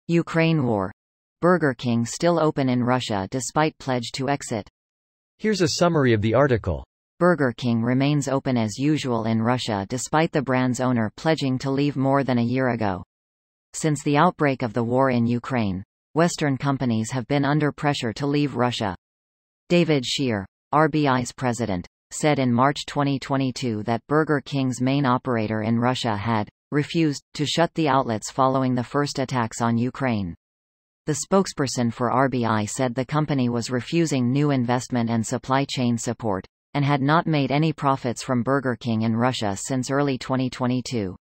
Ukraine war. Burger King still open in Russia despite pledge to exit. Here's a summary of the article. Burger King remains open as usual in Russia despite the brand's owner pledging to leave more than a year ago. Since the outbreak of the war in Ukraine, Western companies have been under pressure to leave Russia. David Scheer, RBI's president, said in March 2022 that Burger King's main operator in Russia had refused to shut the outlets following the first attacks on Ukraine. The spokesperson for RBI said the company was refusing new investment and supply chain support, and had not made any profits from Burger King in Russia since early 2022.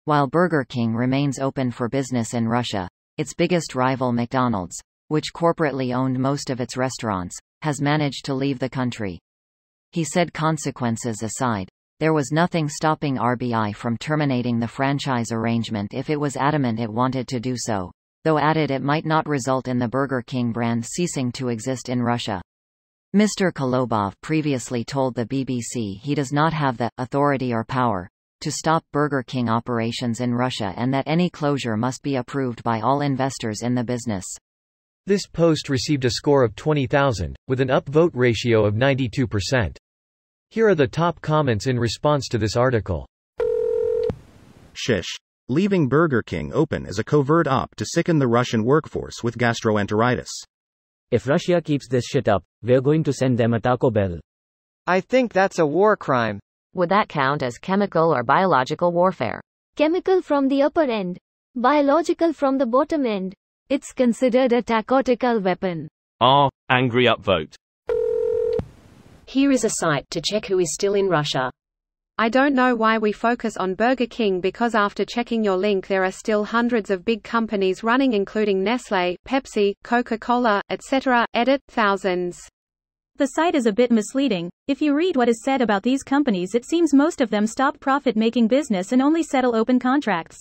While Burger King remains open for business in Russia, its biggest rival McDonald's, which corporately owned most of its restaurants, has managed to leave the country. He said consequences aside, there was nothing stopping RBI from terminating the franchise arrangement if it was adamant it wanted to do so, though added it might not result in the Burger King brand ceasing to exist in Russia. Mr. Kolobov previously told the BBC he does not have the authority or power to stop Burger King operations in Russia and that any closure must be approved by all investors in the business. This post received a score of 20,000, with an upvote ratio of 92%. Here are the top comments in response to this article. Shish. Leaving Burger King open is a covert op to sicken the Russian workforce with gastroenteritis. If Russia keeps this shit up, we're going to send them a Taco Bell. I think that's a war crime. Would that count as chemical or biological warfare? Chemical from the upper end. Biological from the bottom end. It's considered a tactical weapon. Angry upvote. Here is a site to check who is still in Russia. I don't know why we focus on Burger King because after checking your link there are still hundreds of big companies running including Nestlé, Pepsi, Coca-Cola, etc. Edit, thousands. The site is a bit misleading. If you read what is said about these companies, it seems most of them stop profit-making business and only settle open contracts.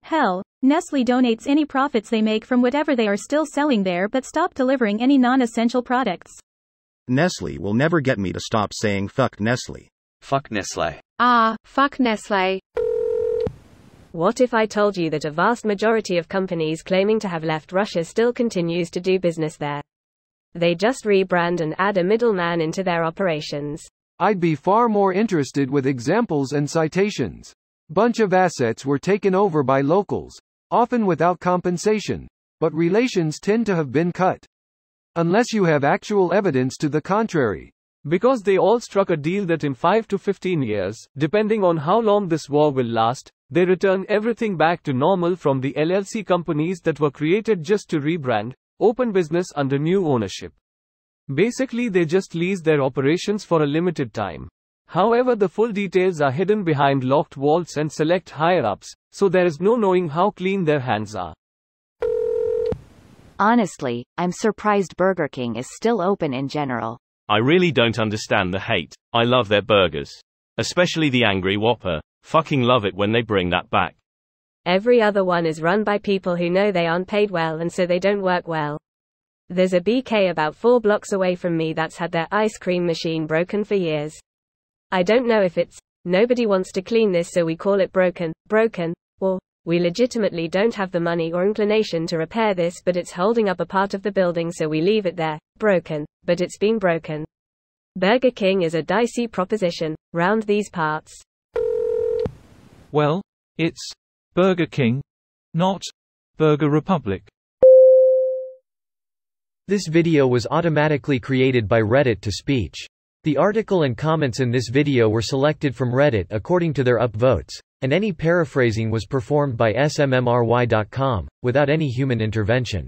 Hell, Nestlé donates any profits they make from whatever they are still selling there but stop delivering any non-essential products. Nestlé will never get me to stop saying fuck Nestlé. Fuck Nestlé. Fuck Nestlé. What if I told you that a vast majority of companies claiming to have left Russia still continues to do business there? They just rebrand and add a middleman into their operations. I'd be far more interested with examples and citations. Bunch of assets were taken over by locals, often without compensation, but relations tend to have been cut. Unless you have actual evidence to the contrary. Because they all struck a deal that in 5 to 15 years, depending on how long this war will last, they return everything back to normal from the LLC companies that were created just to rebrand, open business under new ownership. Basically they just lease their operations for a limited time. However, the full details are hidden behind locked vaults and select higher-ups, so there is no knowing how clean their hands are. Honestly, I'm surprised Burger King is still open in general. I really don't understand the hate. I love their burgers. Especially the Angry Whopper. Fucking love it when they bring that back. Every other one is run by people who know they aren't paid well and so they don't work well. There's a BK about 4 blocks away from me that's had their ice cream machine broken for years. I don't know if it's, nobody wants to clean this so we call it broken, or, we legitimately don't have the money or inclination to repair this but it's holding up a part of the building so we leave it there, broken, but it's been broken. Burger King is a dicey proposition, round these parts. Well, it's Burger King, not Burger Republic. This video was automatically created by Reddit to speech. The article and comments in this video were selected from Reddit according to their upvotes, and any paraphrasing was performed by smmry.com, without any human intervention.